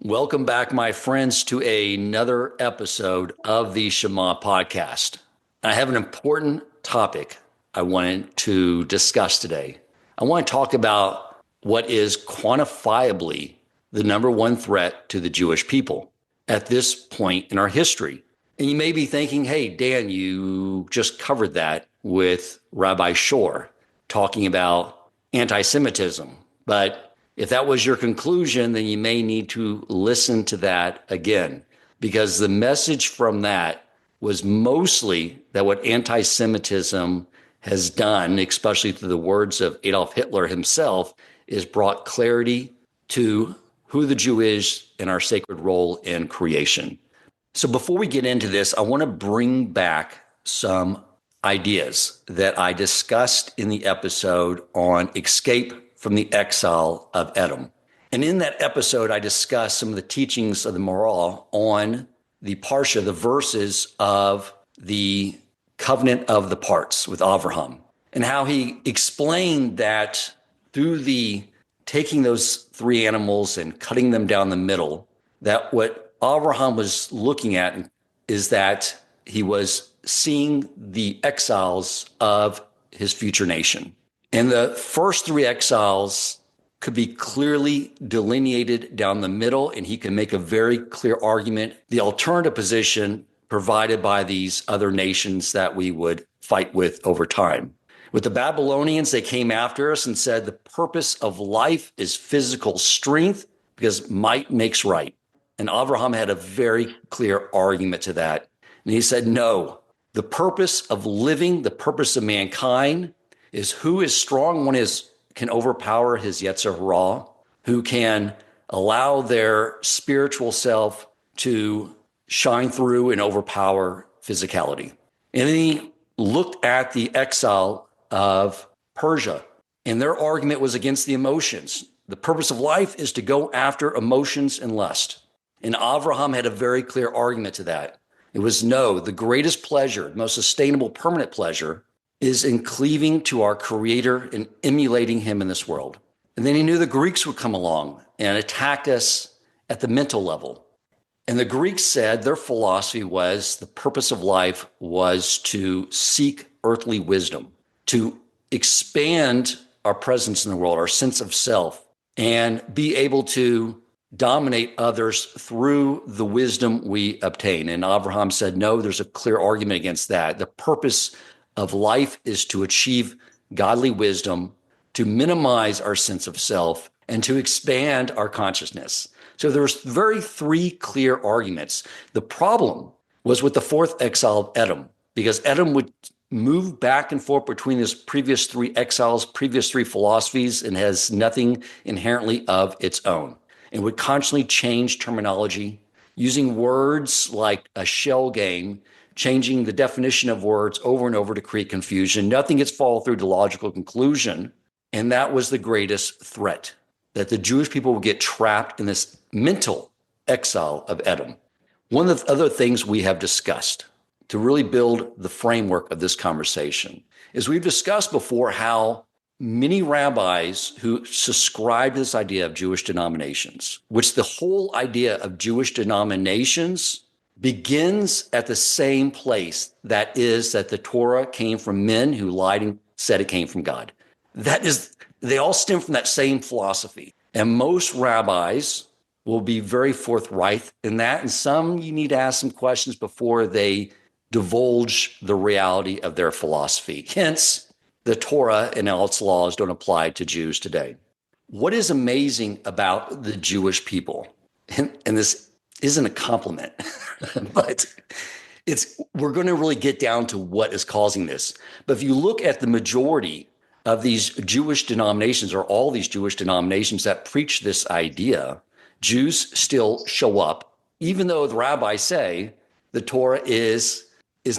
Welcome back, my friends, to another episode of the Shema podcast. I have an important topic I wanted to discuss today. I want to talk about what is quantifiably the number one threat to the Jewish people at this point in our history. And you may be thinking, hey, Dan, you just covered that with Rabbi Shore talking about anti-Semitism. But if that was your conclusion, then you may need to listen to that again, because the message from that was mostly that what anti-Semitism has done, especially through the words of Adolf Hitler himself, is brought clarity to who the Jew is and our sacred role in creation. So before we get into this, I want to bring back some ideas that I discussed in the episode on escape from the exile of Edom. And in that episode, I discussed some of the teachings of the Morah on the Parsha, the verses of the covenant of the parts with Avraham, and how he explained that through the taking those three animals and cutting them down the middle, that what Avraham was looking at is that he was seeing the exiles of his future nation. And the first three exiles could be clearly delineated down the middle, and he can make a very clear argument. The alternative position provided by these other nations that we would fight with over time. With the Babylonians, they came after us and said the purpose of life is physical strength because might makes right. And Abraham had a very clear argument to that. And he said, no, the purpose of living, the purpose of mankind is who is strong, one can overpower his Yetzer Hara, who can allow their spiritual self to shine through and overpower physicality. And then he looked at the exile of Persia, and their argument was against the emotions. The purpose of life is to go after emotions and lust. And Avraham had a very clear argument to that. It was no, the greatest pleasure, the most sustainable, permanent pleasure is in cleaving to our Creator and emulating him in this world. And then he knew the Greeks would come along and attack us at the mental level. And the Greeks said their philosophy was the purpose of life was to seek earthly wisdom, to expand our presence in the world, our sense of self, and be able to dominate others through the wisdom we obtain. And Abraham said, no, there's a clear argument against that. The purpose of life is to achieve godly wisdom, to minimize our sense of self, and to expand our consciousness. So there's three clear arguments. The problem was with the fourth exile of Edom, because Edom would move back and forth between his previous three exiles, previous three philosophies, and has nothing inherently of its own. It would constantly change terminology, using words like a shell game, changing the definition of words over and over to create confusion. Nothing gets followed through to logical conclusion. And that was the greatest threat, that the Jewish people would get trapped in this mental exile of Edom. One of the other things we have discussed to really build the framework of this conversation is we've discussed before how many rabbis who subscribe to this idea of Jewish denominations, which the whole idea of Jewish denominations begins at the same place, that is that the Torah came from men who lied and said it came from God. They all stem from that same philosophy. And most rabbis will be very forthright in that. And some you need to ask some questions before they divulge the reality of their philosophy. Hence, the Torah and all its laws don't apply to Jews today. What is amazing about the Jewish people, and this isn't a compliment, but we're going to really get down to what is causing this. But if you look at the majority of these Jewish denominations, or all these Jewish denominations that preach this idea, Jews still show up, even though the rabbis say the Torah is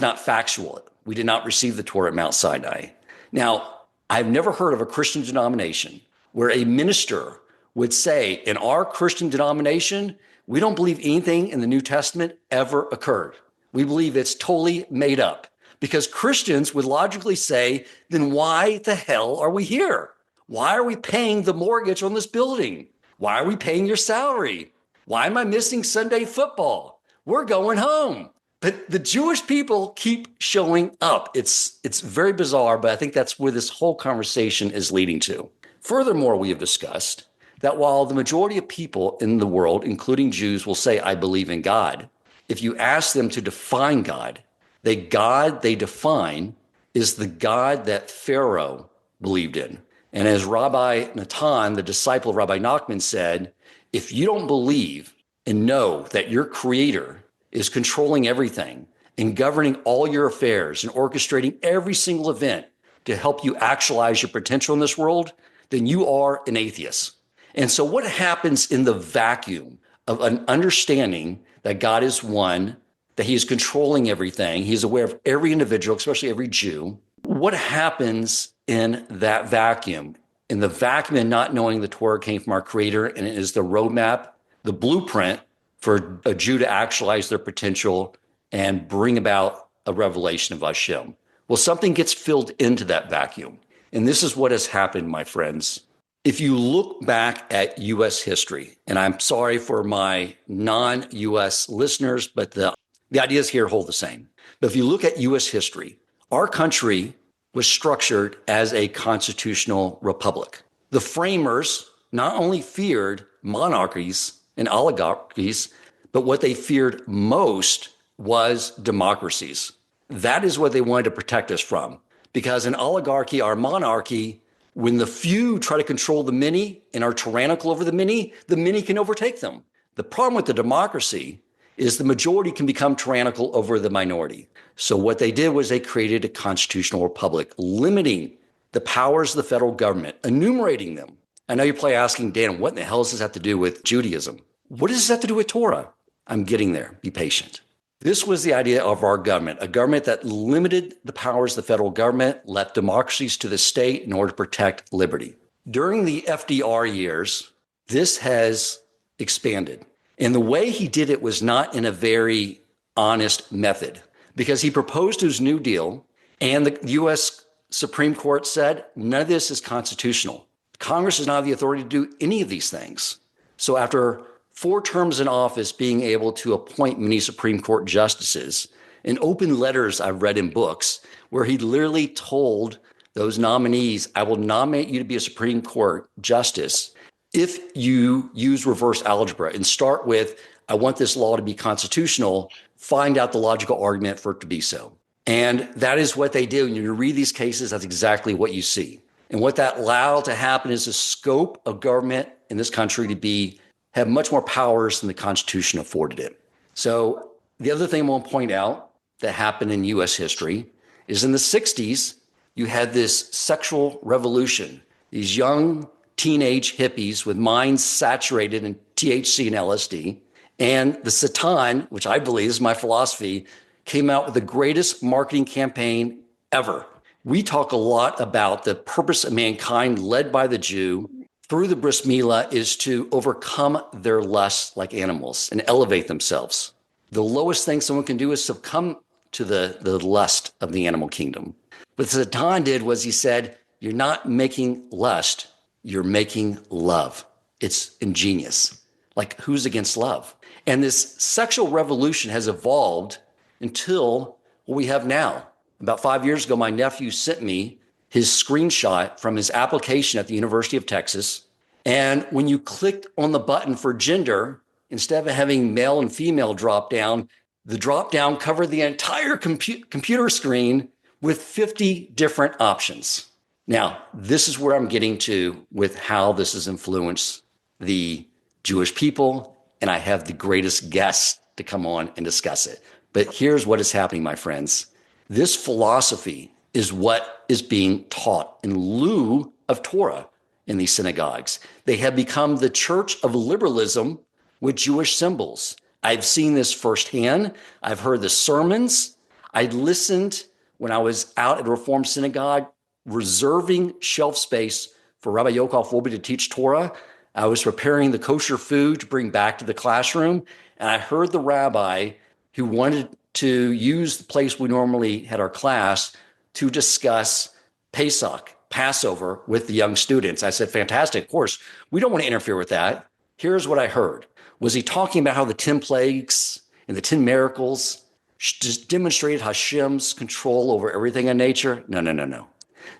not factual. We did not receive the Torah at Mount Sinai. Now, I've never heard of a Christian denomination where a minister would say, in our Christian denomination, we don't believe anything in the New Testament ever occurred. We believe it's totally made up. Because Christians would logically say, then why the hell are we here? Why are we paying the mortgage on this building? Why are we paying your salary? Why am I missing Sunday football? We're going home. But the Jewish people keep showing up. It's very bizarre, but I think that's where this whole conversation is leading to. Furthermore, we have discussed that while the majority of people in the world, including Jews, will say, I believe in God, if you ask them to define God, the God they define is the God that Pharaoh believed in. And as Rabbi Natan, the disciple of Rabbi Nachman, said, if you don't believe and know that your creator is controlling everything and governing all your affairs and orchestrating every single event to help you actualize your potential in this world, then you are an atheist. And so what happens in the vacuum of an understanding that God is one, that he is controlling everything, he's aware of every individual, especially every Jew, what happens in that vacuum? In the vacuum and not knowing the Torah came from our creator and it is the roadmap, the blueprint for a Jew to actualize their potential and bring about a revelation of Hashem. Well, something gets filled into that vacuum. And this is what has happened, my friends. If you look back at U.S. history, and I'm sorry for my non-U.S. listeners, but the ideas here hold the same. But if you look at U.S. history, our country was structured as a constitutional republic. The framers not only feared monarchies and oligarchies, but what they feared most was democracies. That is what they wanted to protect us from. Because an oligarchy or monarchy, when the few try to control the many and are tyrannical over the many can overtake them. The problem with the democracy is the majority can become tyrannical over the minority. So what they did was they created a constitutional republic, limiting the powers of the federal government, enumerating them. I know you're probably asking, Dan, what in the hell does this have to do with Judaism? What does this have to do with Torah? I'm getting there. Be patient. This was the idea of our government, a government that limited the powers of the federal government, left democracies to the state in order to protect liberty. During the FDR years, this has expanded. And the way he did it was not in a very honest method, because he proposed his New Deal and the U.S. Supreme Court said, none of this is constitutional. Congress does not have the authority to do any of these things. So after 4 terms in office, being able to appoint many Supreme Court justices, and open letters I've read in books where he literally told those nominees, I will nominate you to be a Supreme Court justice if you use reverse algebra and start with, I want this law to be constitutional, find out the logical argument for it to be so. And that is what they do. When you read these cases, that's exactly what you see. And what that allowed to happen is the scope of government in this country to have much more powers than the Constitution afforded it. So the other thing I want to point out that happened in U.S. history is in the 60s, you had this sexual revolution, these young teenage hippies with minds saturated in THC and LSD. And the Satan, which I believe is my philosophy, came out with the greatest marketing campaign ever. We talk a lot about the purpose of mankind led by the Jew through the bris milah is to overcome their lusts like animals and elevate themselves. The lowest thing someone can do is succumb to the lust of the animal kingdom. What Satan did was he said, you're not making lust, you're making love. It's ingenious. Like, who's against love? And this sexual revolution has evolved until what we have now. About 5 years ago, my nephew sent me his screenshot from his application at the University of Texas. And when you clicked on the button for gender, instead of having male and female drop down, the drop down covered the entire computer screen with 50 different options. Now, this is where I'm getting to with how this has influenced the Jewish people, and I have the greatest guests to come on and discuss it. But here's what is happening, my friends. This philosophy is what is being taught in lieu of Torah in these synagogues. They have become the church of liberalism with Jewish symbols. I've seen this firsthand. I've heard the sermons. I listened when I was out at a Reformed synagogue, reserving shelf space for Rabbi Yochel Wolbe to teach Torah. I was preparing the kosher food to bring back to the classroom, and I heard the rabbi who wanted to use the place we normally had our class to discuss Pesach, Passover, with the young students. I said, fantastic, of course. We don't want to interfere with that. Here's what I heard. Was he talking about how the 10 plagues and the 10 miracles just demonstrated Hashem's control over everything in nature? No, no, no, no.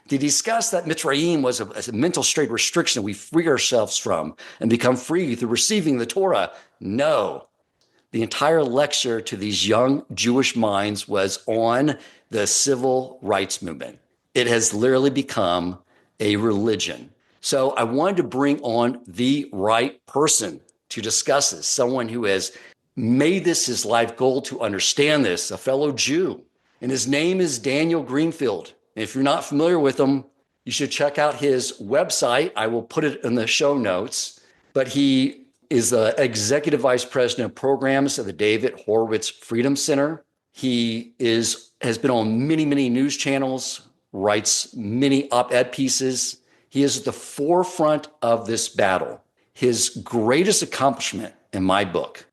Did he discuss that Mitzrayim was a mental state restriction that we free ourselves from and become free through receiving the Torah? No. The entire lecture to these young Jewish minds was on the civil rights movement. It has literally become a religion. So I wanted to bring on the right person to discuss this, someone who has made this his life goal to understand this, a fellow Jew. And his name is Daniel Greenfield. And if you're not familiar with him, you should check out his website. I will put it in the show notes. But he is the executive vice president of programs at the David Horowitz Freedom Center. He has been on many, many news channels, writes many op-ed pieces. He is at the forefront of this battle. His greatest accomplishment in my book,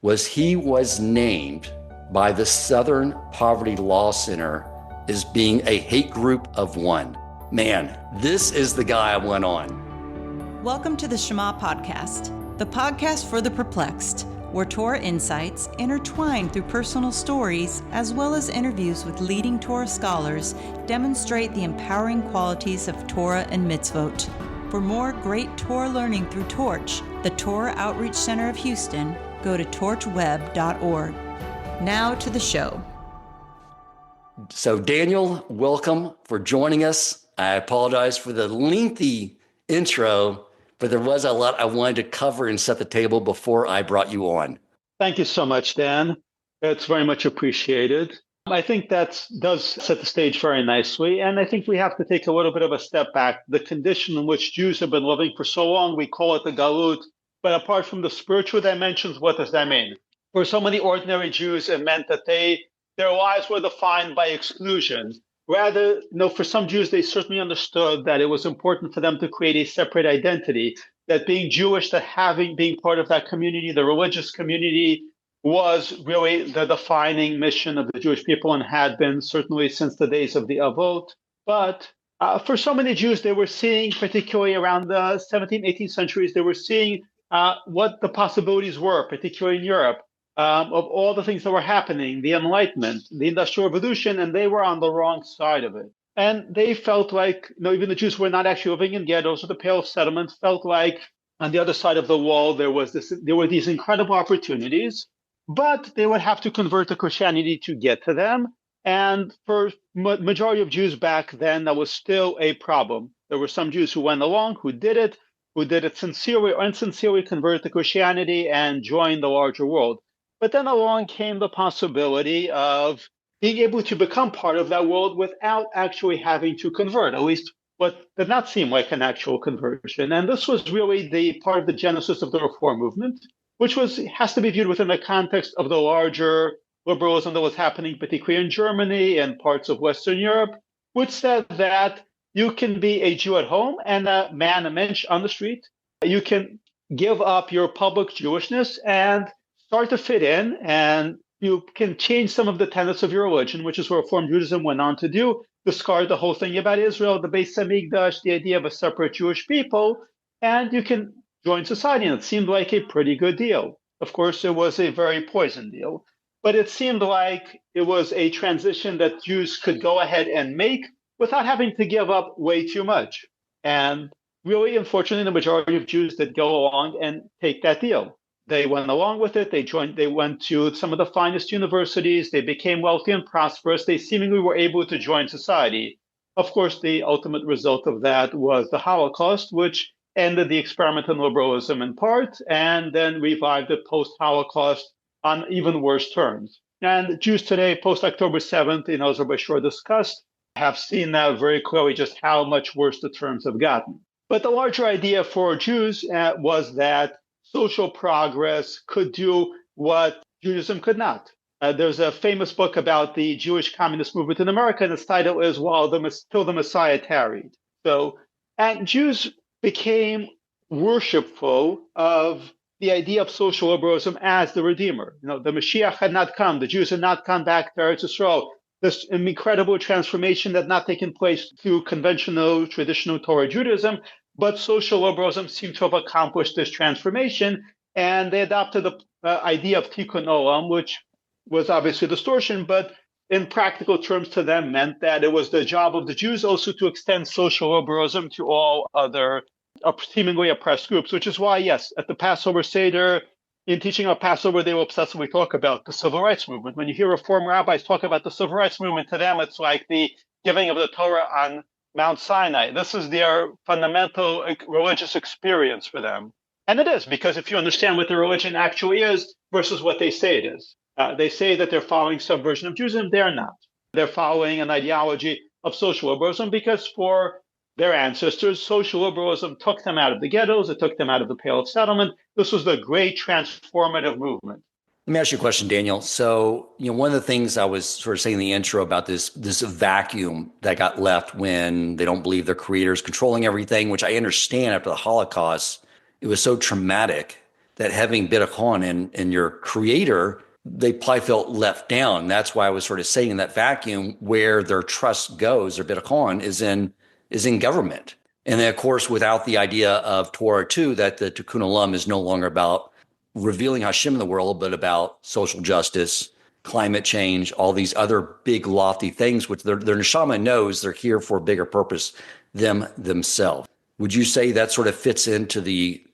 was he was named by the Southern Poverty Law Center as being a hate group of one. Man, this is the guy I went on. Welcome to the Shema Podcast, the podcast for the perplexed, where Torah insights, intertwined through personal stories, as well as interviews with leading Torah scholars, demonstrate the empowering qualities of Torah and mitzvot. For more great Torah learning through Torch, the Torah Outreach Center of Houston, go to torchweb.org. Now to the show. So Daniel, welcome for joining us. I apologize for the lengthy intro, but there was a lot I wanted to cover and set the table before I brought you on. Thank you so much, Dan. It's very much appreciated. I think that does set the stage very nicely. And I think we have to take a little bit of a step back. The condition in which Jews have been living for so long, we call it the Galut. But apart from the spiritual dimensions, what does that mean? For so many ordinary Jews, it meant that their lives were defined by exclusion. Rather, for some Jews, they certainly understood that it was important for them to create a separate identity, that being Jewish, being part of that community, the religious community, was really the defining mission of the Jewish people and had been certainly since the days of the Avot. But for so many Jews, they were seeing, particularly around the 17th, 18th centuries, they were seeing what the possibilities were, particularly in Europe. Of all the things that were happening, the Enlightenment, the Industrial Revolution, and they were on the wrong side of it. And they felt like, even the Jews who were not actually living in ghettos or the Pale of Settlement felt like on the other side of the wall, there were these incredible opportunities, but they would have to convert to Christianity to get to them. And for majority of Jews back then, that was still a problem. There were some Jews who went along, who did it sincerely or insincerely, converted to Christianity and joined the larger world. But then along came the possibility of being able to become part of that world without actually having to convert, at least what did not seem like an actual conversion. And this was really the part of the genesis of the Reform movement, which has to be viewed within the context of the larger liberalism that was happening, particularly in Germany and parts of Western Europe, which said that you can be a Jew at home and a mensch on the street. You can give up your public Jewishness and start to fit in, and you can change some of the tenets of your religion, which is what Reform Judaism went on to do, discard the whole thing about Israel, the Beis Hamikdash, the idea of a separate Jewish people, and you can join society. And it seemed like a pretty good deal. Of course, it was a very poison deal, but it seemed like it was a transition that Jews could go ahead and make without having to give up way too much. And really, unfortunately, the majority of Jews did go along and take that deal. They went along with it. They went to some of the finest universities. They became wealthy and prosperous. They seemingly were able to join society. Of course, the ultimate result of that was the Holocaust, which ended the experiment in liberalism in part, and then revived it post-Holocaust on even worse terms. And Jews today, post-October 7th, as Rabbi Shor discussed, have seen now very clearly just how much worse the terms have gotten. But the larger idea for Jews was that social progress could do what Judaism could not. There's a famous book about the Jewish communist movement in America, and its title is Till the Messiah Tarried. And Jews became worshipful of the idea of social liberalism as the Redeemer. The Mashiach had not come. The Jews had not come back to Eretz Yisrael. This incredible transformation had not taken place through conventional, traditional Torah Judaism, But social liberalism seemed to have accomplished this transformation, and they adopted the idea of tikkun olam, which was obviously a distortion, but in practical terms to them meant that it was the job of the Jews also to extend social liberalism to all other seemingly oppressed groups, which is why, yes, at the Passover Seder, in teaching about Passover, they will obsessively talk about the civil rights movement. When you hear Reform rabbis talk about the civil rights movement, to them, it's like the giving of the Torah on Mount Sinai. This is their fundamental religious experience for them. And it is, because if you understand what their religion actually is versus what they say it is. They say that they're following some version of Judaism. They're not. They're following an ideology of social liberalism because for their ancestors, social liberalism took them out of the ghettos. It took them out of the Pale of Settlement. This was the great transformative movement. Let me ask you a question, Daniel. So, one of the things I was sort of saying in the intro about this vacuum that got left when they don't believe their creator is controlling everything, which I understand after the Holocaust, it was so traumatic that having bitachon and your creator, they probably felt left down. That's why I was sort of saying in that vacuum where their trust goes, their bitachon is in government. And then, of course, without the idea of Torah too, that the tikkun olam is no longer about revealing Hashem in the world, but about social justice, climate change, all these other big lofty things, which their neshama knows they're here for a bigger purpose themselves. Would you say that sort of fits into the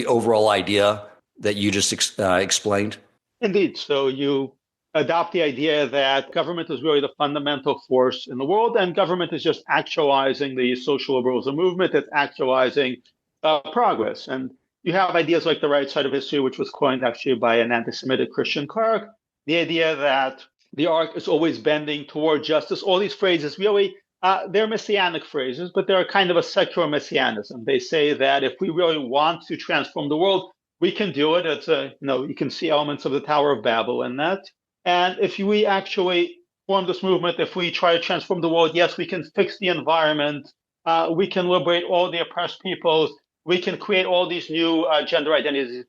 overall idea that you just explained? Indeed. So you adopt the idea that government is really the fundamental force in the world, and government is just actualizing the social liberalism movement. It's actualizing progress. And you have ideas like the right side of history, which was coined actually by an anti-Semitic Christian cleric. The idea that the arc is always bending toward justice. All these phrases really, they're messianic phrases, but they're kind of a secular messianism. They say that if we really want to transform the world, we can do it. It's you can see elements of the Tower of Babel in that. And if we actually form this movement, if we try to transform the world, yes, we can fix the environment. We can liberate all the oppressed peoples. We can create all these new gender identities.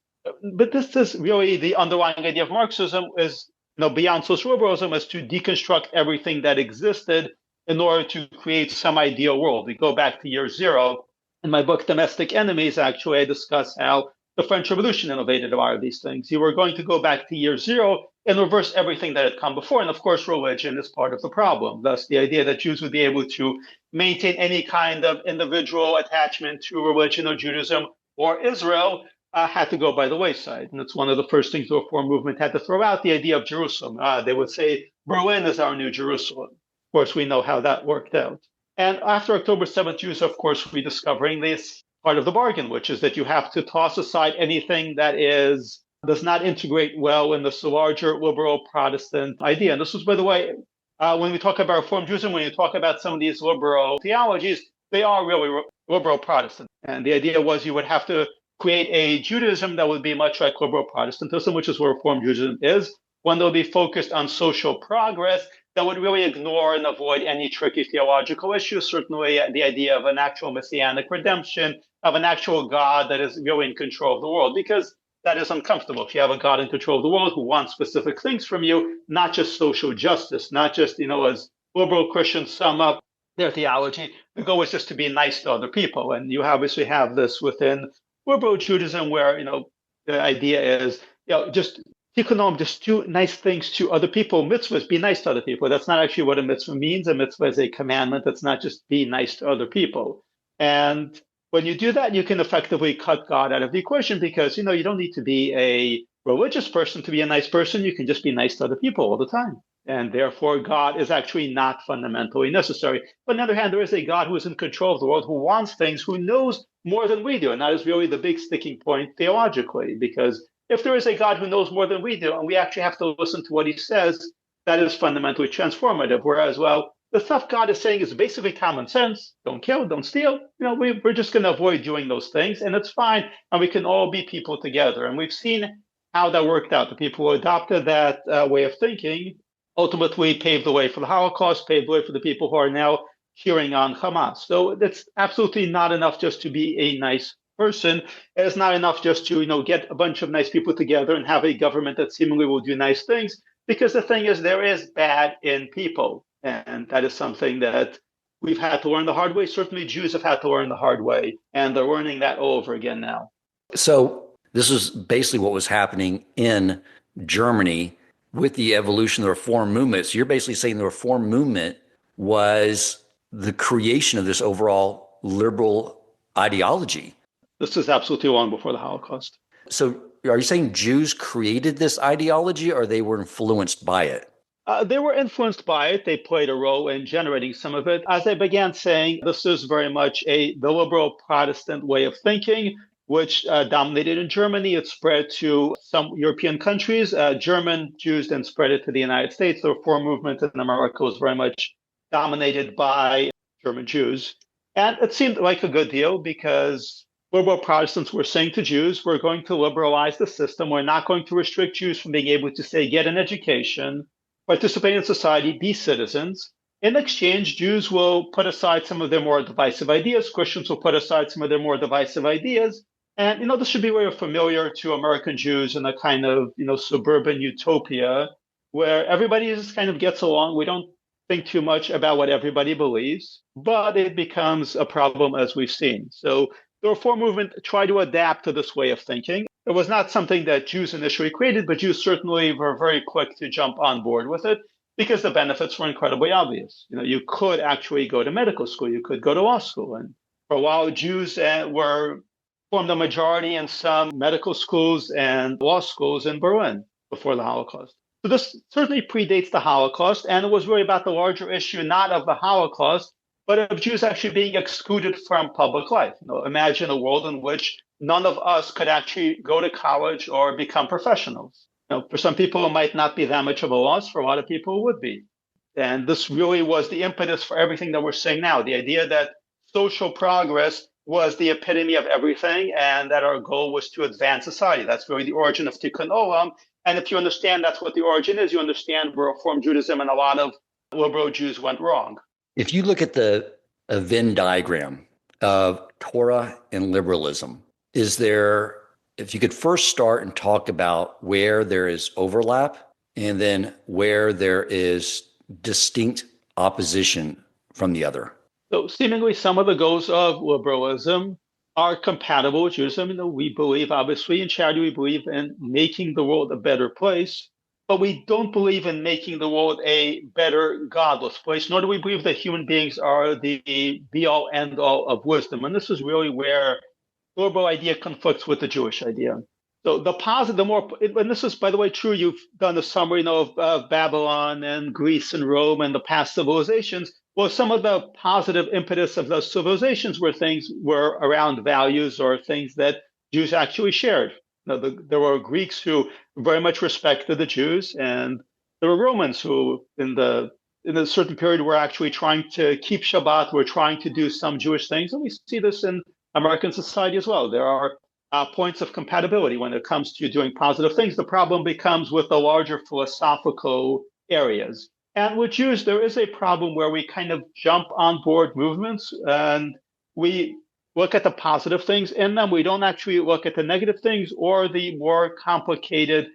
But this is really the underlying idea of Marxism is, beyond social liberalism, is to deconstruct everything that existed in order to create some ideal world. We go back to year zero. In my book, Domestic Enemies, actually, I discuss how the French Revolution innovated a lot of these things. You were going to go back to year zero and reverse everything that had come before. And of course, religion is part of the problem. Thus, the idea that Jews would be able to maintain any kind of individual attachment to religion or Judaism or Israel had to go by the wayside. And it's one of the first things the Reform movement had to throw out, the idea of Jerusalem. They would say, Berlin is our new Jerusalem. Of course, we know how that worked out. And after October 7th, Jews, of course, rediscovering this part of the bargain, which is that you have to toss aside anything that does not integrate well in this larger liberal Protestant idea. And this was, by the way, when we talk about Reform Judaism, when you talk about some of these liberal theologies, they are really liberal Protestant. And the idea was you would have to create a Judaism that would be much like liberal Protestantism, which is what Reform Judaism is, one that would be focused on social progress, that would really ignore and avoid any tricky theological issues, certainly the idea of an actual messianic redemption, of an actual God that is really in control of the world, because that is uncomfortable. If you have a God in control of the world who wants specific things from you, not just social justice, not just, as liberal Christians sum up their theology, the goal is just to be nice to other people. And you obviously have this within liberal Judaism where, the idea is, just do nice things to other people. Mitzvahs, be nice to other people. That's not actually what a mitzvah means. A mitzvah is a commandment. That's not just be nice to other people. And when you do that, you can effectively cut God out of the equation because, you don't need to be a religious person to be a nice person. You can just be nice to other people all the time. And therefore, God is actually not fundamentally necessary. But on the other hand, there is a God who is in control of the world, who wants things, who knows more than we do. And that is really the big sticking point theologically, because if there is a God who knows more than we do, and we actually have to listen to what he says, that is fundamentally transformative. Whereas, the stuff God is saying is basically common sense. Don't kill, don't steal. We're just going to avoid doing those things, and it's fine. And we can all be people together. And we've seen how that worked out. The people who adopted that way of thinking ultimately paved the way for the Holocaust, paved the way for the people who are now cheering on Hamas. So that's absolutely not enough just to be a nice person. It's not enough just to, get a bunch of nice people together and have a government that seemingly will do nice things, because the thing is, there is bad in people. And that is something that we've had to learn the hard way. Certainly Jews have had to learn the hard way, and they're learning that all over again now. So this is basically what was happening in Germany with the evolution of the reform movement. So you're basically saying the reform movement was the creation of this overall liberal ideology. This is absolutely long before the Holocaust. So are you saying Jews created this ideology or they were influenced by it? They were influenced by it. They played a role in generating some of it. As I began saying, this is very much the liberal Protestant way of thinking, which dominated in Germany. It spread to some European countries. German Jews then spread it to the United States. The reform movement in America was very much dominated by German Jews. And it seemed like a good deal because liberal Protestants were saying to Jews, we're going to liberalize the system. We're not going to restrict Jews from being able to, say, get an education, participate in society, be citizens. In exchange, Jews will put aside some of their more divisive ideas. Christians will put aside some of their more divisive ideas. And, this should be very familiar to American Jews in a kind of, suburban utopia where everybody just kind of gets along. We don't think too much about what everybody believes, but it becomes a problem as we've seen. So the reform movement tried to adapt to this way of thinking. It was not something that Jews initially created, but Jews certainly were very quick to jump on board with it because the benefits were incredibly obvious. You could actually go to medical school, you could go to law school. And for a while, Jews formed a majority in some medical schools and law schools in Berlin before the Holocaust. So this certainly predates the Holocaust, and it was really about the larger issue, not of the Holocaust, but of Jews actually being excluded from public life. Imagine a world in which none of us could actually go to college or become professionals. For some people, it might not be that much of a loss. For a lot of people, it would be. And this really was the impetus for everything that we're saying now. The idea that social progress was the epitome of everything and that our goal was to advance society. That's really the origin of Tikkun Olam. And if you understand that's what the origin is, you understand where Reform Judaism and a lot of liberal Jews went wrong. If you look at a Venn diagram of Torah and liberalism, if you could first start and talk about where there is overlap and then where there is distinct opposition from the other. So seemingly some of the goals of liberalism are compatible with Judaism. We believe, obviously, in charity, we believe in making the world a better place, but we don't believe in making the world a better godless place, nor do we believe that human beings are the be-all, end-all of wisdom. And this is really where the liberal idea conflicts with the Jewish idea. So and this is, by the way, true, you've done a summary of Babylon and Greece and Rome and the past civilizations. Well, some of the positive impetus of those civilizations were around values or things that Jews actually shared. There were Greeks who very much respected the Jews, and there were Romans who, in a certain period, were actually trying to keep Shabbat, were trying to do some Jewish things, and we see this in American society as well. There are points of compatibility when it comes to doing positive things. The problem becomes with the larger philosophical areas. And with Jews, there is a problem where we kind of jump on board movements and we look at the positive things in them. We don't actually look at the negative things or the more complicated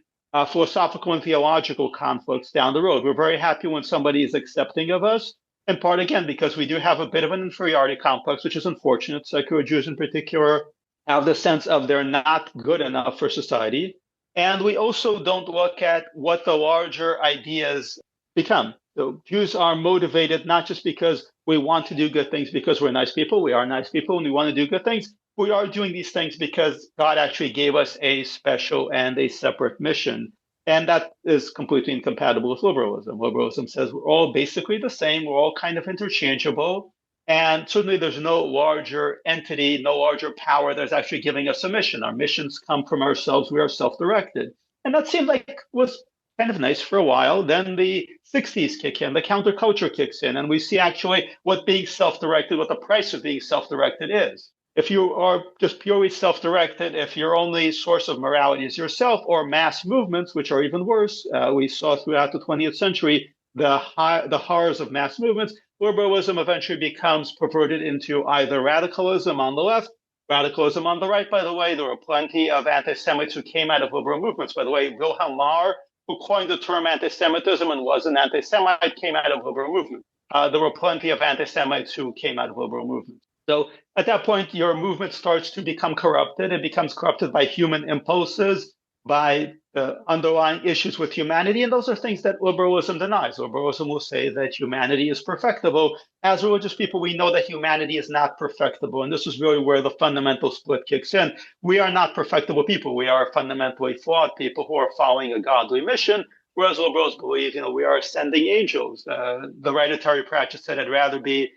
philosophical and theological conflicts down the road. We're very happy when somebody is accepting of us, in part, again, because we do have a bit of an inferiority complex, which is unfortunate. Secular Jews in particular have the sense of they're not good enough for society. And we also don't look at what the larger ideas become. So Jews are motivated not just because we want to do good things because we're nice people. We are nice people and we want to do good things. We are doing these things because God actually gave us a special and a separate mission. And that is completely incompatible with liberalism. Liberalism says we're all basically the same. We're all kind of interchangeable. And certainly there's no larger entity, no larger power that's actually giving us a mission. Our missions come from ourselves. We are self-directed. And that seemed like was kind of nice for a while. Then the 60s kick in, the counterculture kicks in, and we see actually what being self-directed, what the price of being self-directed is. If you are just purely self-directed, if your only source of morality is yourself, or mass movements, which are even worse, we saw throughout the 20th century the horrors of mass movements. Liberalism eventually becomes perverted into either radicalism on the left, radicalism on the right. By the way, there were plenty of anti-Semites who came out of liberal movements. By the way, Wilhelm Marr, who coined the term anti-Semitism and was an anti-Semite, came out of liberal movement. there were plenty of anti-Semites who came out of liberal movements. So at that point, your movement starts to become corrupted. It becomes corrupted by human impulses, by the underlying issues with humanity. And those are things that liberalism denies. Liberalism will say that humanity is perfectible. As religious people, we know that humanity is not perfectible. And this is really where the fundamental split kicks in. We are not perfectible people. We are fundamentally flawed people who are following a godly mission. Whereas liberals believe, we are ascending angels. The hereditary practice said I'd rather be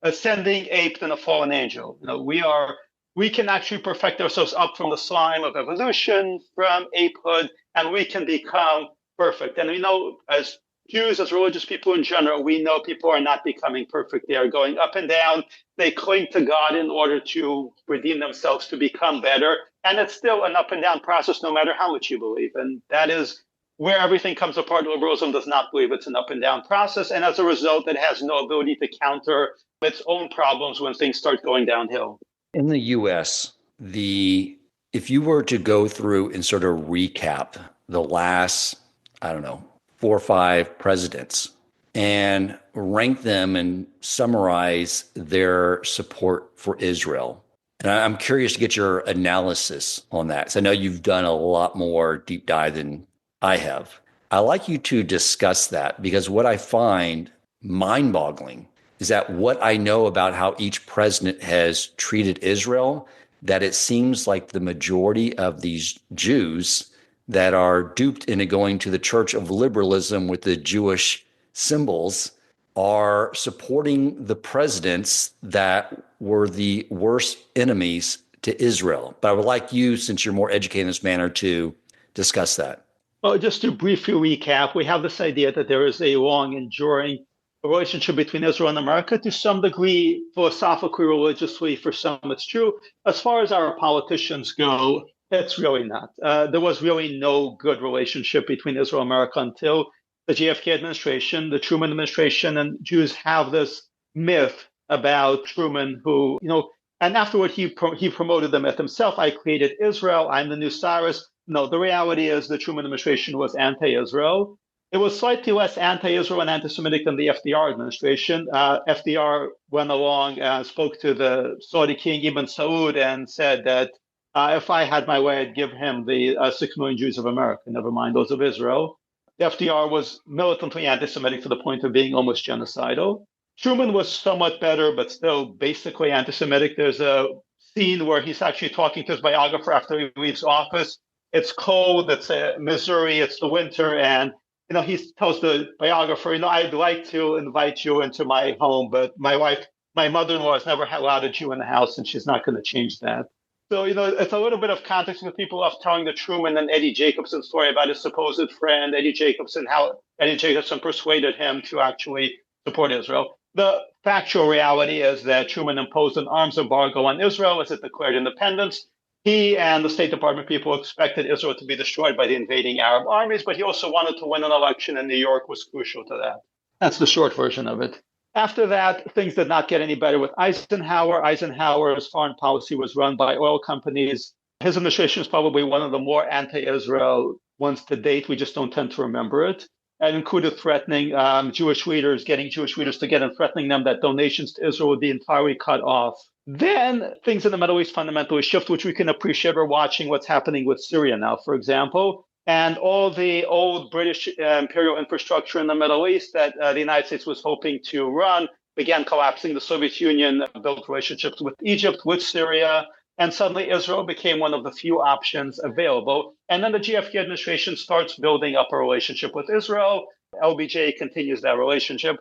ascending ape than a fallen angel. We can actually perfect ourselves up from the slime of evolution, from apehood, and we can become perfect. And we know, as Jews, as religious people in general, we know people are not becoming perfect. They are going up and down. They cling to God in order to redeem themselves, to become better. And it's still an up and down process, no matter how much you believe. And that is where everything comes apart. Liberalism does not believe it's an up and down process. And as a result, it has no ability to counter its own problems when things start going downhill. In the US, if you were to go through and sort of recap the last, 4 or 5 presidents and rank them and summarize their support for Israel. And I'm curious to get your analysis on that, because I know you've done a lot more deep dive than I have. I'd like you to discuss that, because what I find mind-boggling is that what I know about how each president has treated Israel, that it seems like the majority of these Jews that are duped into going to the Church of Liberalism with the Jewish symbols are supporting the presidents that were the worst enemies to Israel. But I would like you, since you're more educated in this manner, to discuss that. Well, just to briefly recap, we have this idea that there is a long, enduring relationship between Israel and America. To some degree, philosophically, religiously, for some it's true. As far as our politicians go, it's really not. There was really no good relationship between Israel and America until the JFK administration, the Truman administration, and Jews have this myth about Truman, who, and afterward he promoted the myth himself. I created Israel. I'm the new Cyrus. No, the reality is the Truman administration was anti-Israel. It was slightly less anti-Israel and anti-Semitic than the FDR administration. FDR went along and spoke to the Saudi king Ibn Saud and said that if I had my way, I'd give him the 6 million Jews of America, never mind those of Israel. FDR was militantly anti-Semitic to the point of being almost genocidal. Truman was somewhat better, but still basically anti-Semitic. There's a scene where he's actually talking to his biographer after he leaves office. It's cold, it's Missouri, it's the winter, and he tells the biographer, I'd like to invite you into my home, but my mother-in-law has never allowed a Jew in the house, and she's not going to change that. So, it's a little bit of context with people of telling the Truman and Eddie Jacobson story about his supposed friend, Eddie Jacobson, how Eddie Jacobson persuaded him to actually support Israel. The factual reality is that Truman imposed an arms embargo on Israel as it declared independence. He and the State Department people expected Israel to be destroyed by the invading Arab armies, but he also wanted to win an election, and New York was crucial to that. That's the short version of it. After that, things did not get any better with Eisenhower. Eisenhower's foreign policy was run by oil companies. His administration is probably one of the more anti-Israel ones to date. We just don't tend to remember it. And included threatening Jewish leaders, getting Jewish leaders together and threatening them that donations to Israel would be entirely cut off. Then things in the Middle East fundamentally shift, which we can appreciate. We're watching what's happening with Syria now, for example. And all the old British imperial infrastructure in the Middle East that the United States was hoping to run began collapsing. The Soviet Union built relationships with Egypt, with Syria, and suddenly Israel became one of the few options available. And then the JFK administration starts building up a relationship with Israel. LBJ continues that relationship.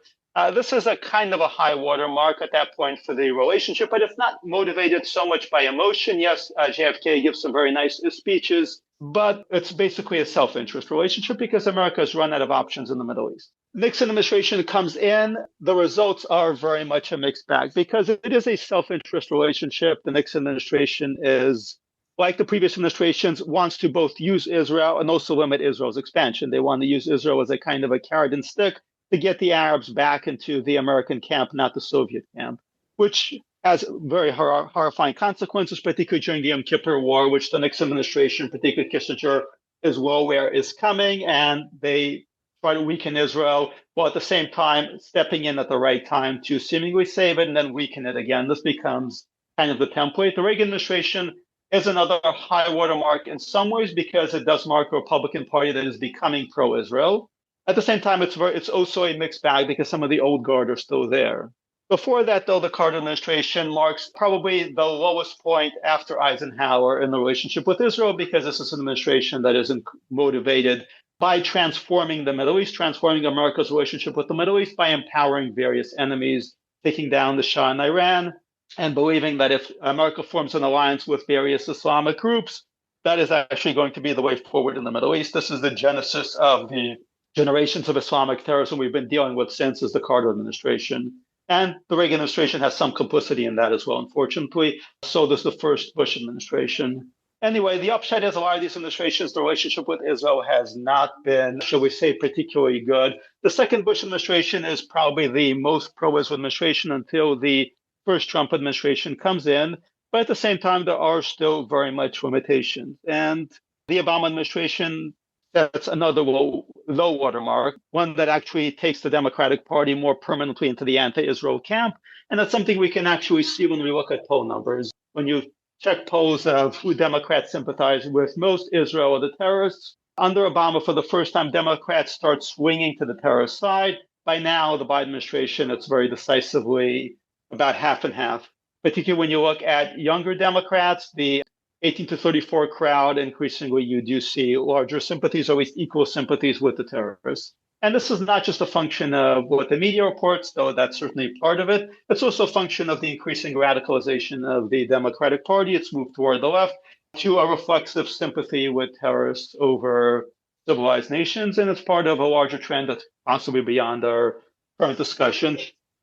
This is a kind of a high water mark at that point for the relationship, but it's not motivated so much by emotion. Yes, JFK gives some very nice speeches, but it's basically a self-interest relationship because America has run out of options in the Middle East. Nixon administration comes in. The results are very much a mixed bag because it is a self-interest relationship. The Nixon administration is, like the previous administrations, wants to both use Israel and also limit Israel's expansion. They want to use Israel as a kind of a carrot and stick to get the Arabs back into the American camp, not the Soviet camp, which has very horrifying consequences, particularly during the Yom Kippur War, which the Nixon administration, particularly Kissinger, is well aware is coming. And they try to weaken Israel, while at the same time stepping in at the right time to seemingly save it and then weaken it again. This becomes kind of the template. The Reagan administration is another high watermark in some ways because it does mark a Republican Party that is becoming pro-Israel. At the same time, it's also a mixed bag because some of the old guard are still there. Before that, though, the Carter administration marks probably the lowest point after Eisenhower in the relationship with Israel because this is an administration that isn't motivated by transforming the Middle East, transforming America's relationship with the Middle East by empowering various enemies, taking down the Shah in Iran, and believing that if America forms an alliance with various Islamic groups, that is actually going to be the way forward in the Middle East. This is the genesis of the generations of Islamic terrorism we've been dealing with since is the Carter administration. And the Reagan administration has some complicity in that as well, unfortunately. So does the first Bush administration. Anyway, the upside is a lot of these administrations, the relationship with Israel has not been, shall we say, particularly good. The second Bush administration is probably the most pro-Israel administration until the first Trump administration comes in. But at the same time, there are still very much limitations. And the Obama administration, that's another low watermark, one that actually takes the Democratic Party more permanently into the anti-Israel camp. And that's something we can actually see when we look at poll numbers. When you check polls of who Democrats sympathize with most, Israel or the terrorists, under Obama, for the first time, Democrats start swinging to the terrorist side. By now, the Biden administration, it's very decisively about half and half, particularly when you look at younger Democrats, the 18 to 34 crowd, increasingly you do see larger sympathies, or at least equal sympathies with the terrorists. And this is not just a function of what the media reports, though that's certainly part of it. It's also a function of the increasing radicalization of the Democratic Party. It's moved toward the left to a reflexive sympathy with terrorists over civilized nations. And it's part of a larger trend that's possibly beyond our current discussion.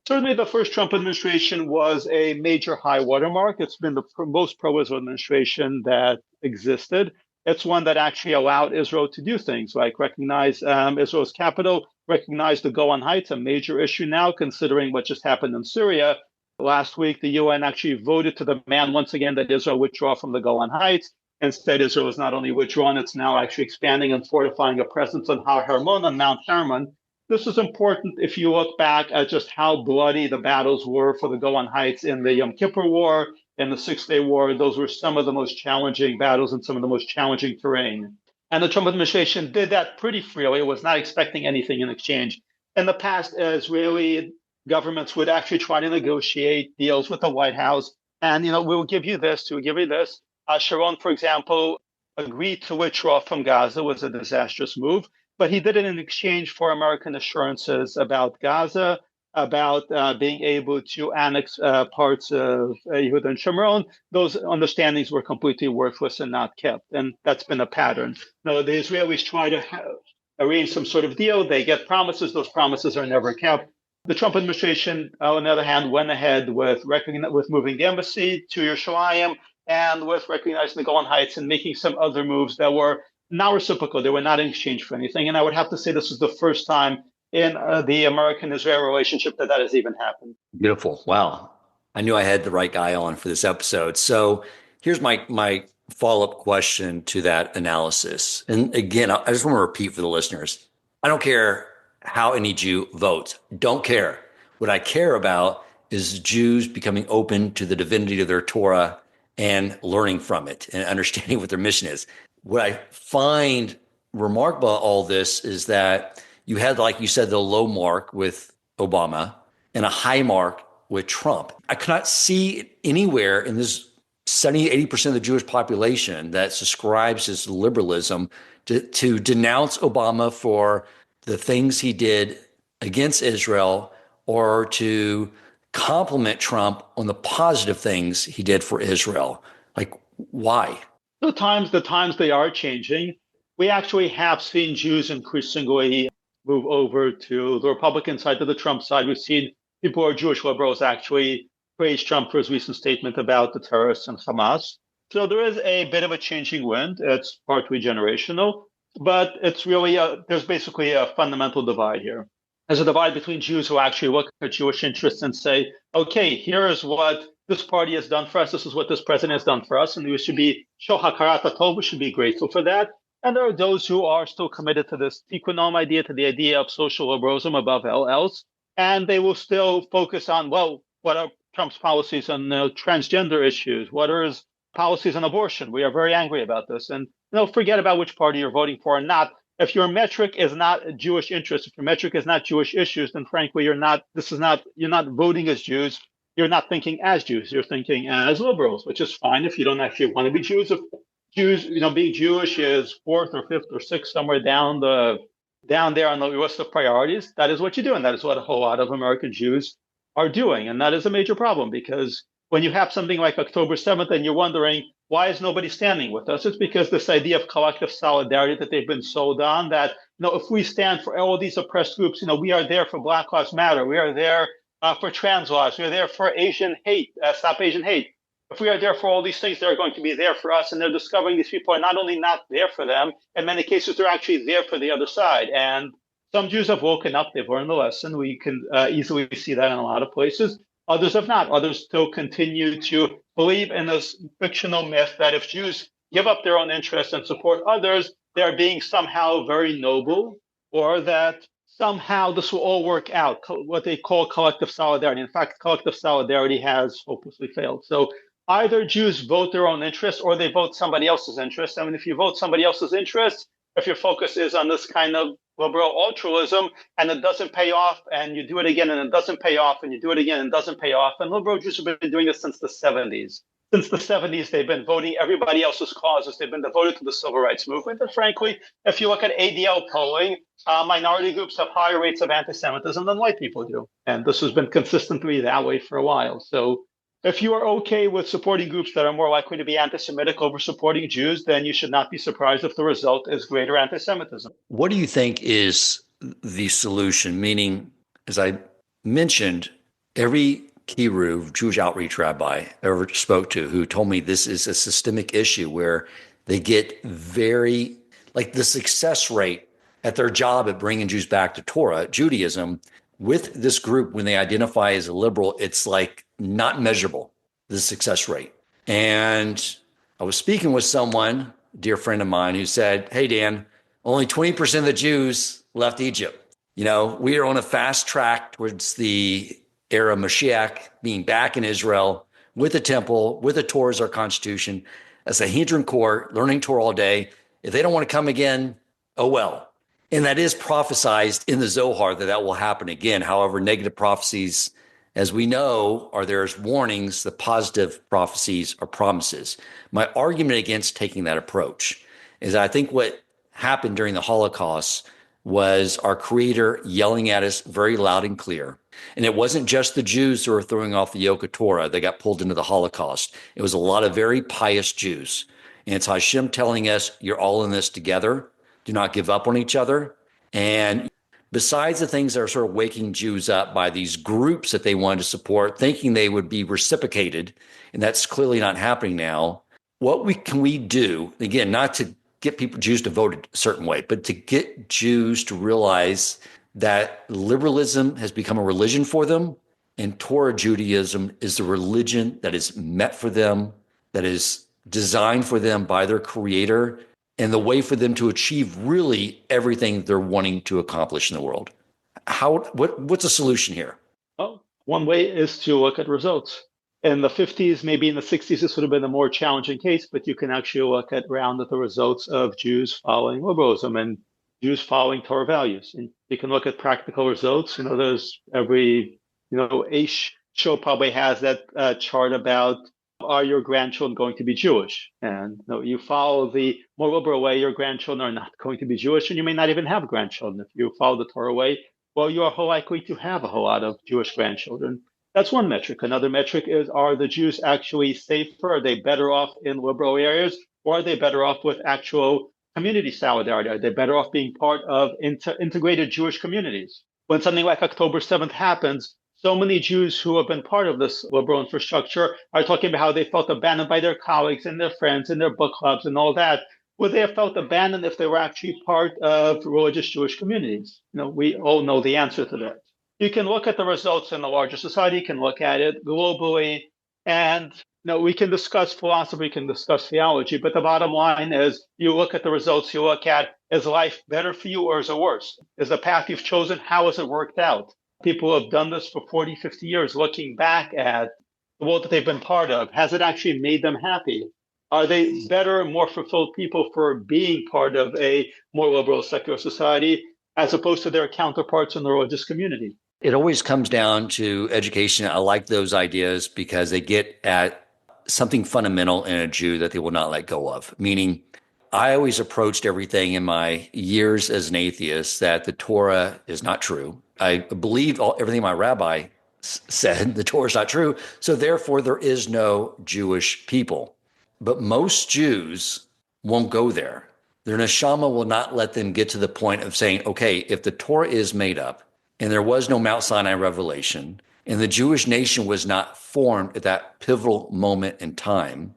Certainly, the first Trump administration was a major high watermark. It's been the most pro-Israel administration that existed. It's one that actually allowed Israel to do things like recognize Israel's capital, recognize the Golan Heights, a major issue now, considering what just happened in Syria. Last week, the UN actually voted to demand once again that Israel withdraw from the Golan Heights. Instead, Israel is not only withdrawn, it's now actually expanding and fortifying a presence on Har Hermon, on Mount Hermon. This is important if you look back at just how bloody the battles were for the Golan Heights in the Yom Kippur War and the Six-Day War. Those were some of the most challenging battles and some of the most challenging terrain. And the Trump administration did that pretty freely. It was not expecting anything in exchange. In the past, Israeli governments would actually try to negotiate deals with the White House. And, we'll give you this, we'll give you this. Sharon, for example, agreed to withdraw from Gaza. It was a disastrous move. But he did it in exchange for American assurances about Gaza, about being able to annex parts of Yehuda and Shomron. Those understandings were completely worthless and not kept. And that's been a pattern. Now, the Israelis try to arrange some sort of deal. They get promises. Those promises are never kept. The Trump administration, on the other hand, went ahead with moving the embassy to Yerushalayim and with recognizing the Golan Heights and making some other moves that were not reciprocal. They were not in exchange for anything. And I would have to say this is the first time in the American-Israeli relationship that has even happened. Beautiful. Wow. I knew I had the right guy on for this episode. So here's my follow-up question to that analysis. And again, I just want to repeat for the listeners. I don't care how any Jew votes. Don't care. What I care about is Jews becoming open to the divinity of their Torah and learning from it and understanding what their mission is. What I find remarkable about all this is that you had, like you said, the low mark with Obama and a high mark with Trump. I cannot see anywhere in this 70-80% of the Jewish population that subscribes to liberalism to denounce Obama for the things he did against Israel or to compliment Trump on the positive things he did for Israel. Like, why? The times they are changing. We actually have seen Jews increasingly move over to the Republican side, to the Trump side. We've seen people who are Jewish liberals actually praise Trump for his recent statement about the terrorists and Hamas. So there is a bit of a changing wind. It's partly generational, but it's really there's basically a fundamental divide here. There's a divide between Jews who actually look at Jewish interests and say, okay, here is what this party has done for us. This is what this president has done for us. And we should be, we should be grateful for that. And there are those who are still committed to this economic idea, to the idea of social liberalism above all else. And they will still focus on, well, what are Trump's policies on transgender issues? What are his policies on abortion? We are very angry about this. And forget about which party you're voting for or not. If your metric is not Jewish interests, if your metric is not Jewish issues, then frankly, you're not voting as Jews. You're not thinking as Jews. You're thinking as liberals, which is fine if you don't actually want to be Jews. If Jews, being Jewish is fourth or fifth or sixth, somewhere down there on the list of priorities, that is what you do. And that is what a whole lot of American Jews are doing. And that is a major problem, because when you have something like October 7th and you're wondering, why is nobody standing with us? It's because this idea of collective solidarity that they've been sold on, that, if we stand for all these oppressed groups, we are there for Black Lives Matter. We are there for trans lives. We are there for Asian hate, Stop Asian Hate. If we are there for all these things, they're going to be there for us. And they're discovering these people are not only not there for them, in many cases, they're actually there for the other side. And some Jews have woken up. They've learned the lesson. We can easily see that in a lot of places. Others have not. Others still continue to believe in this fictional myth that if Jews give up their own interests and support others, they're being somehow very noble, or that somehow this will all work out, what they call collective solidarity. In fact, collective solidarity has hopelessly failed. So either Jews vote their own interests or they vote somebody else's interests. I mean, if you vote somebody else's interests, if your focus is on this kind of liberal altruism and it doesn't pay off, and you do it again and it doesn't pay off, and you do it again and it doesn't pay off, and liberal Jews have been doing this since the 70s. Since the 70s, they've been voting everybody else's causes. They've been devoted to the civil rights movement. And frankly, if you look at ADL polling, minority groups have higher rates of anti-Semitism than white people do. And this has been consistently that way for a while. So if you are okay with supporting groups that are more likely to be anti-Semitic over supporting Jews, then you should not be surprised if the result is greater anti-Semitism. What do you think is the solution? Meaning, as I mentioned, every Kiruv, Jewish outreach rabbi I ever spoke to, who told me this is a systemic issue where they get very, like, the success rate at their job at bringing Jews back to Torah, Judaism, with this group, when they identify as a liberal, it's like not measurable, the success rate. And I was speaking with someone, a dear friend of mine, who said, hey, Dan, only 20% of the Jews left Egypt. We are on a fast track towards the era of Mashiach, being back in Israel with the temple, with the Torah as our constitution, as a Hedron court, learning Torah all day. If they don't want to come again, oh well. And that is prophesized in the Zohar that will happen again. However, negative prophecies, as we know, are there as warnings. The positive prophecies are promises. My argument against taking that approach is I think what happened during the Holocaust was our Creator yelling at us very loud and clear. And it wasn't just the Jews who were throwing off the yoke of Torah that got pulled into the Holocaust. It was a lot of very pious Jews. And it's Hashem telling us, you're all in this together. Do not give up on each other. And besides the things that are sort of waking Jews up by these groups that they wanted to support, thinking they would be reciprocated, and that's clearly not happening now, can we do, again, not to get Jews to vote a certain way, but to get Jews to realize that liberalism has become a religion for them, and Torah Judaism is the religion that is meant for them, that is designed for them by their Creator, and the way for them to achieve really everything they're wanting to accomplish in the world. What's the solution here? Well, one way is to look at results. In the 50s, maybe in the 60s, this would have been a more challenging case, but you can actually look around at the results of Jews following liberalism and Jews following Torah values. And you can look at practical results. There's every, Aish show probably has that chart about, are your grandchildren going to be Jewish? And you follow the more liberal way, your grandchildren are not going to be Jewish, and you may not even have grandchildren. If you follow the Torah way, well, you are likely to have a whole lot of Jewish grandchildren. That's one metric. Another metric is, are the Jews actually safer? Are they better off in liberal areas? Or are they better off with actual community solidarity? Are they better off being part of integrated Jewish communities? When something like October 7th happens, so many Jews who have been part of this liberal infrastructure are talking about how they felt abandoned by their colleagues and their friends and their book clubs and all that. Would they have felt abandoned if they were actually part of religious Jewish communities? We all know the answer to that. You can look at the results in the larger society. You can look at it globally. And we can discuss philosophy, we can discuss theology, but the bottom line is you look at the results, you look at, is life better for you or is it worse? Is the path you've chosen, how has it worked out? People have done this for 40, 50 years, looking back at the world that they've been part of. Has it actually made them happy? Are they better, more fulfilled people for being part of a more liberal secular society as opposed to their counterparts in the religious community? It always comes down to education. I like those ideas because they get at something fundamental in a Jew that they will not let go of. Meaning, I always approached everything in my years as an atheist that the Torah is not true. I believed everything my rabbi said, the Torah is not true. So therefore, there is no Jewish people. But most Jews won't go there. Their neshama will not let them get to the point of saying, okay, if the Torah is made up, and there was no Mount Sinai revelation, and the Jewish nation was not formed at that pivotal moment in time,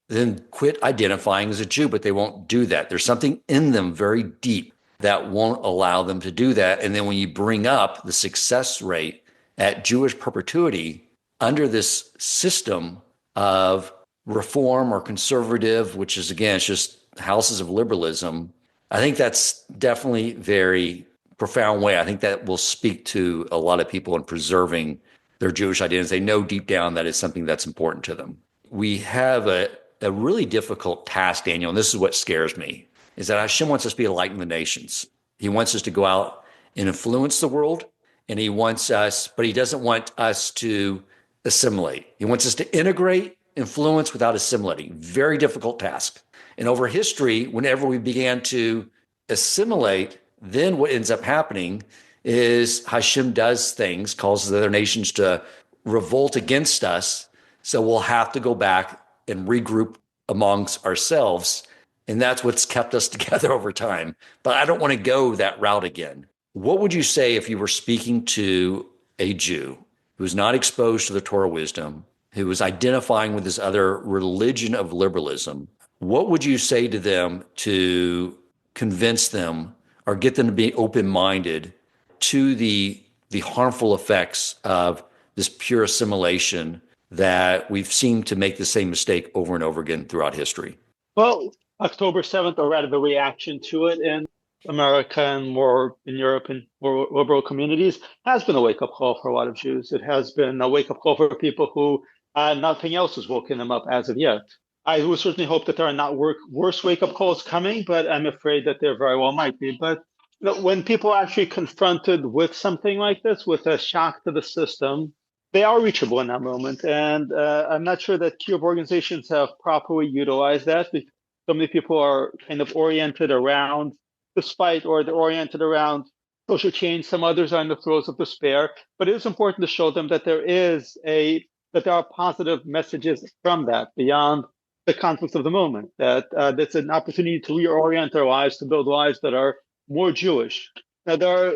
then quit identifying as a Jew, but they won't do that. There's something in them very deep that won't allow them to do that. And then when you bring up the success rate at Jewish perpetuity under this system of reform or conservative, which is, again, it's just houses of liberalism, I think that's definitely very profound way. I think that will speak to a lot of people in preserving their Jewish identities. They know deep down that it's something that's important to them. We have a really difficult task, Daniel, and this is what scares me, is that Hashem wants us to be a light in the nations. He wants us to go out and influence the world, and he wants us, but he doesn't want us to assimilate. He wants us to integrate, influence without assimilating. Very difficult task. And over history, whenever we began to assimilate, then what ends up happening is Hashem does things, causes other nations to revolt against us. So we'll have to go back and regroup amongst ourselves. And that's what's kept us together over time. But I don't want to go that route again. What would you say if you were speaking to a Jew who was not exposed to the Torah wisdom, who was identifying with this other religion of liberalism? What would you say to them to convince them or get them to be open-minded to the harmful effects of this pure assimilation that we've seemed to make the same mistake over and over again throughout history? Well, October 7th, or rather the reaction to it in America and more in Europe and more liberal communities, has been a wake-up call for a lot of Jews. It has been a wake-up call for people who nothing else has woken them up as of yet. I would certainly hope that there are not worse wake-up calls coming, but I'm afraid that there very well might be. But when people are actually confronted with something like this, with a shock to the system, they are reachable in that moment. And I'm not sure that Kyiv organizations have properly utilized that. So many people are kind of oriented around despite, or they're oriented around social change. Some others are in the throes of despair. But it is important to show them that there are positive messages from that beyond the conflicts of the moment, that it's an opportunity to reorient our lives, to build lives that are more Jewish. Now,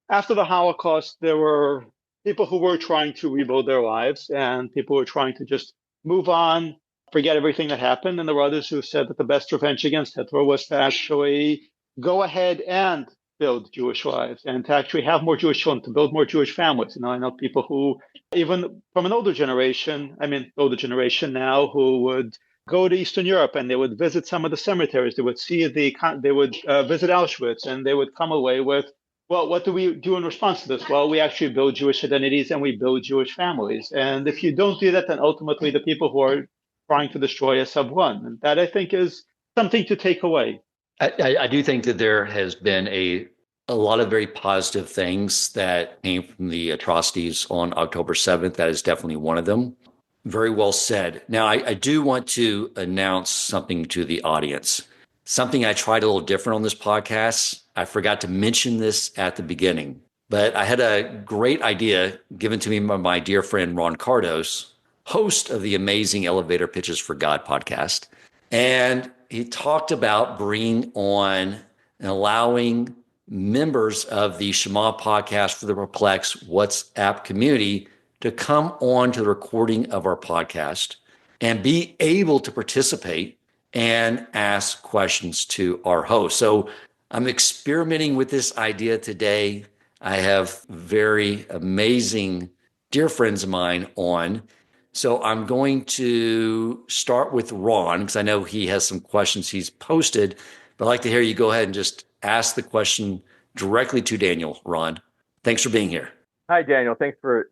after the Holocaust, there were people who were trying to rebuild their lives, and people who were trying to just move on, forget everything that happened. And there were others who said that the best revenge against Hitler was to actually go ahead and build Jewish lives and to actually have more Jewish children, to build more Jewish families. I know people who, even from an older generation now, who would go to Eastern Europe and they would visit some of the cemeteries. They would visit Auschwitz, and they would come away with, well, what do we do in response to this? Well, we actually build Jewish identities and we build Jewish families. And if you don't do that, then ultimately the people who are trying to destroy us have won. And that, I think, is something to take away. I do think that there has been a lot of very positive things that came from the atrocities on October 7th. That is definitely one of them. Very well said. Now, I do want to announce something to the audience. Something I tried a little different on this podcast. I forgot to mention this at the beginning, but I had a great idea given to me by my dear friend, Ron Cardos, host of the amazing Elevator Pitches for God podcast. And he talked about bringing on and allowing members of the Shema podcast for the Perplexed WhatsApp community to come on to the recording of our podcast and be able to participate and ask questions to our host. So I'm experimenting with this idea today. I have very amazing dear friends of mine on. So I'm going to start with Ron because I know he has some questions he's posted, but I'd like to hear you go ahead and just ask the question directly to Daniel. Ron, thanks for being here. Hi, Daniel. Thanks for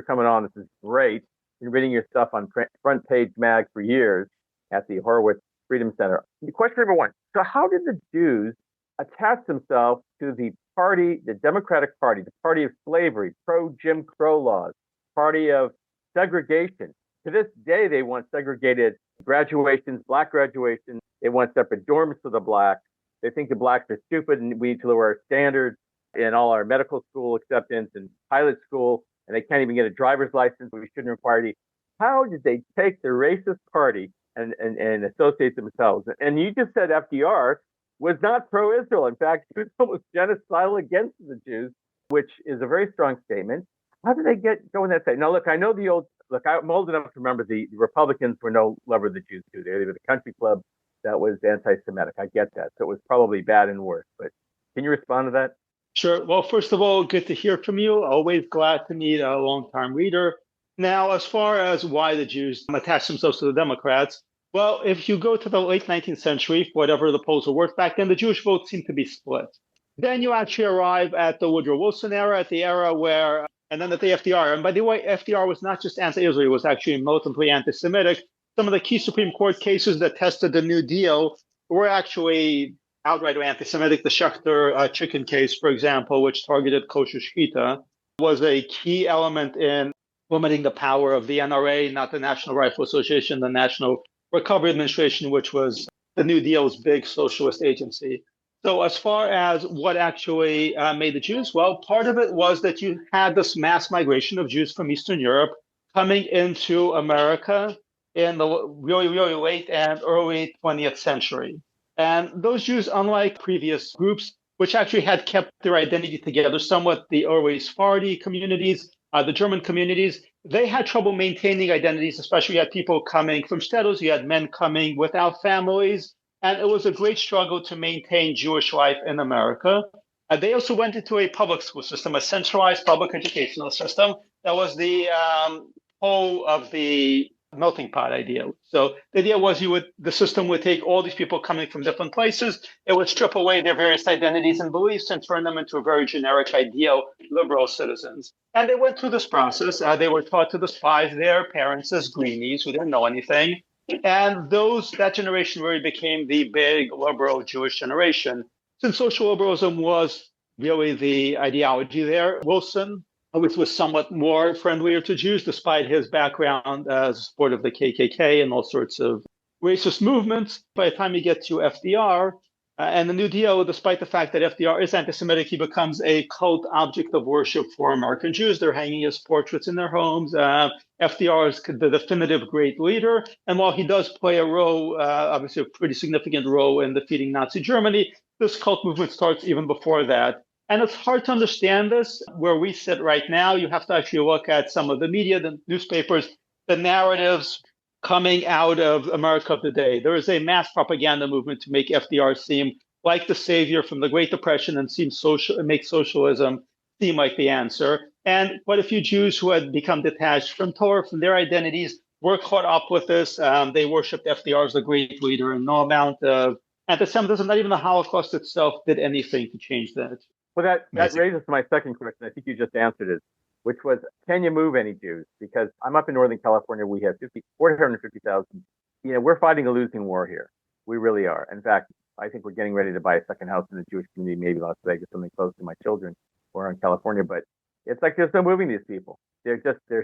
coming on. This is great. Been reading your stuff on Front Page Mag for years at the Horowitz Freedom Center. Question number one. So how did the Jews attach themselves to the party, the Democratic Party, the party of slavery, pro-Jim Crow laws, party of segregation? To this day, they want segregated graduations, black graduation. They want separate dorms for the blacks. They think the blacks are stupid and we need to lower our standards in all our medical school acceptance and pilot school, and they can't even get a driver's license. We shouldn't require it. How did they take the racist party and associate themselves? And you just said FDR was not pro-Israel. In fact, he was almost genocidal against the Jews, which is a very strong statement. How did they go in that side? Now, look, I know I'm old enough to remember the Republicans were no lover of the Jews too. They were the country club that was anti-Semitic. I get that. So it was probably bad and worse. But can you respond to that? Sure. Well, first of all, good to hear from you. Always glad to meet a long-time reader. Now, as far as why the Jews attached themselves to the Democrats, well, if you go to the late 19th century, whatever the polls were worth back then, the Jewish vote seemed to be split. Then you actually arrive at the Woodrow Wilson era, at the era where, and then at the FDR. And by the way, FDR was not just anti-Israel, it was actually militantly anti-Semitic. Some of the key Supreme Court cases that tested the New Deal were actually outright anti-Semitic. The Schechter chicken case, for example, which targeted kosher shechita, was a key element in limiting the power of the NRA, not the National Rifle Association, the National Recovery Administration, which was the New Deal's big socialist agency. So as far as what actually made the Jews, well, part of it was that you had this mass migration of Jews from Eastern Europe coming into America in the really, really late and early 20th century. And those Jews, unlike previous groups, which actually had kept their identity together, somewhat the early Sephardi communities, the German communities, they had trouble maintaining identities, especially you had people coming from shtetls, you had men coming without families, and it was a great struggle to maintain Jewish life in America. They also went into a public school system, a centralized public educational system that was the whole of the melting pot idea. So the idea was the system would take all these people coming from different places, it would strip away their various identities and beliefs and turn them into a very generic, ideal liberal citizens. And they went through this process. They were taught to despise their parents as greenies who didn't know anything. And that generation really became the big liberal Jewish generation. Since social liberalism was really the ideology there, Wilson, which was somewhat more friendlier to Jews, despite his background as a supporter of the KKK and all sorts of racist movements. By the time you get to FDR and the New Deal, despite the fact that FDR is anti-Semitic, he becomes a cult object of worship for American Jews. They're hanging his portraits in their homes. FDR is the definitive great leader. And while he does play a role, obviously a pretty significant role in defeating Nazi Germany, this cult movement starts even before that. And it's hard to understand this where we sit right now. You have to actually look at some of the media, the newspapers, the narratives coming out of America of the day. There is a mass propaganda movement to make FDR seem like the savior from the Great Depression and make socialism seem like the answer. And quite a few Jews who had become detached from Torah, from their identities, were caught up with this. They worshipped FDR as the great leader, and no amount of anti-Semitism, not even the Holocaust itself, did anything to change that. Well, that raises my second question. I think you just answered it, which was, can you move any Jews? Because I'm up in Northern California. We have 450,000. We're fighting a losing war here. We really are. In fact, I think we're getting ready to buy a second house in the Jewish community, maybe Las Vegas, something close to my children or in California. But it's like there's no moving these people. They're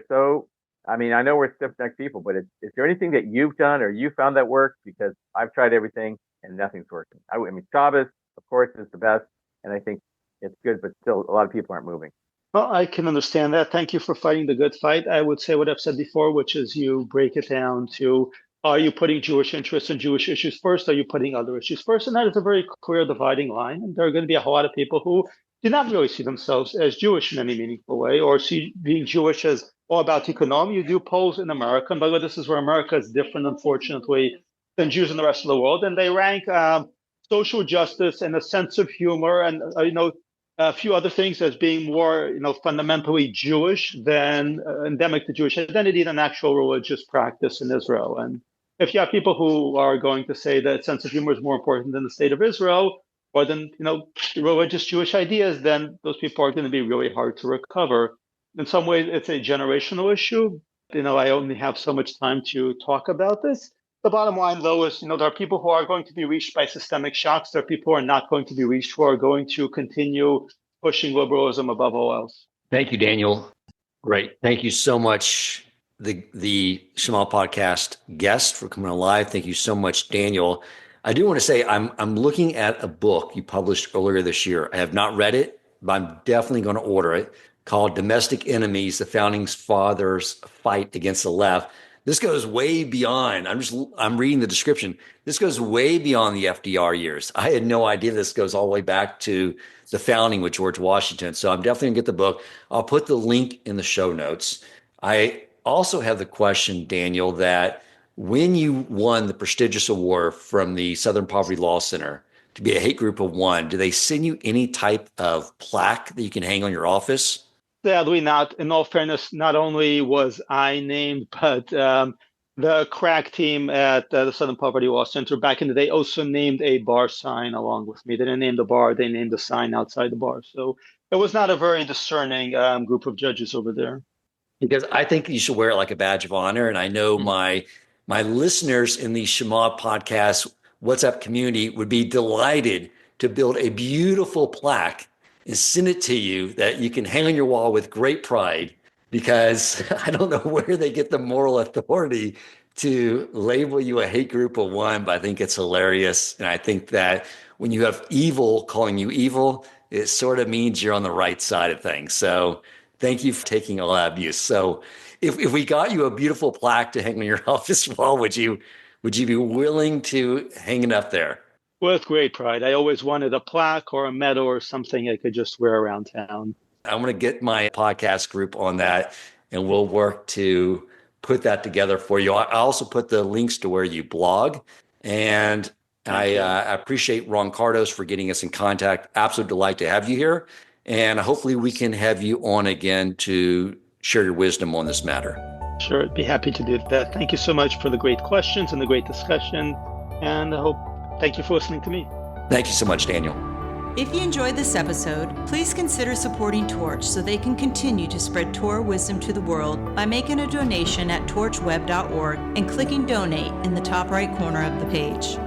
so, I know we're stiff-necked people, but is there anything that you've done or you found that works? Because I've tried everything and nothing's working. Shabbos, of course, is the best. And I think it's good, but still a lot of people aren't moving. Well, I can understand that. Thank you for fighting the good fight. I would say what I've said before, which is you break it down to, are you putting Jewish interests and Jewish issues first? Are you putting other issues first? And that is a very clear dividing line. And there are going to be a whole lot of people who do not really see themselves as Jewish in any meaningful way, or see being Jewish as all about economy. You do polls in America, and by the way, this is where America is different, unfortunately, than Jews in the rest of the world. And they rank social justice and a sense of humor and, a few other things as being more, fundamentally Jewish than endemic to Jewish identity than actual religious practice in Israel. And if you have people who are going to say that sense of humor is more important than the state of Israel or than, religious Jewish ideas, then those people are going to be really hard to recover. In some ways, it's a generational issue. I only have so much time to talk about this. The bottom line, though, is there are people who are going to be reached by systemic shocks. There are people who are not going to be reached, who are going to continue pushing liberalism above all else. Thank you, Daniel. Great. Thank you so much, the Shema podcast guest, for coming on live. Thank you so much, Daniel. I do want to say I'm looking at a book you published earlier this year. I have not read it, but I'm definitely going to order it, called Domestic Enemies, the Founding Fathers' Fight Against the Left. This goes way beyond, I'm reading the description. This goes way beyond the FDR years. I had no idea this goes all the way back to the founding with George Washington. So I'm definitely gonna get the book. I'll put the link in the show notes. I also have the question, Daniel, that when you won the prestigious award from the Southern Poverty Law Center to be a hate group of one, do they send you any type of plaque that you can hang on your office? Sadly not. In all fairness, not only was I named, but the crack team at the Southern Poverty Law Center back in the day also named a bar sign along with me. They didn't name the bar, they named the sign outside the bar. So it was not a very discerning group of judges over there. Because I think you should wear it like a badge of honor. And I know my listeners in the Shema podcast WhatsApp community would be delighted to build a beautiful plaque and send it to you that you can hang on your wall with great pride, because I don't know where they get the moral authority to label you a hate group of one, but I think it's hilarious. And I think that when you have evil calling you evil, it sort of means you're on the right side of things. So thank you for taking a lot of abuse. So if we got you a beautiful plaque to hang on your office wall, would you be willing to hang it up there? With great pride. I always wanted a plaque or a medal or something I could just wear around town. I'm going to get my podcast group on that, and we'll work to put that together for you. I also put the links to where you blog, and I appreciate Ron Cardos for getting us in contact. Absolute delight to have you here, and hopefully we can have you on again to share your wisdom on this matter. Sure, I'd be happy to do that. Thank you so much for the great questions and the great discussion, and thank you for listening to me. Thank you so much, Daniel. If you enjoyed this episode, please consider supporting Torch so they can continue to spread Torah wisdom to the world by making a donation at torchweb.org and clicking donate in the top right corner of the page.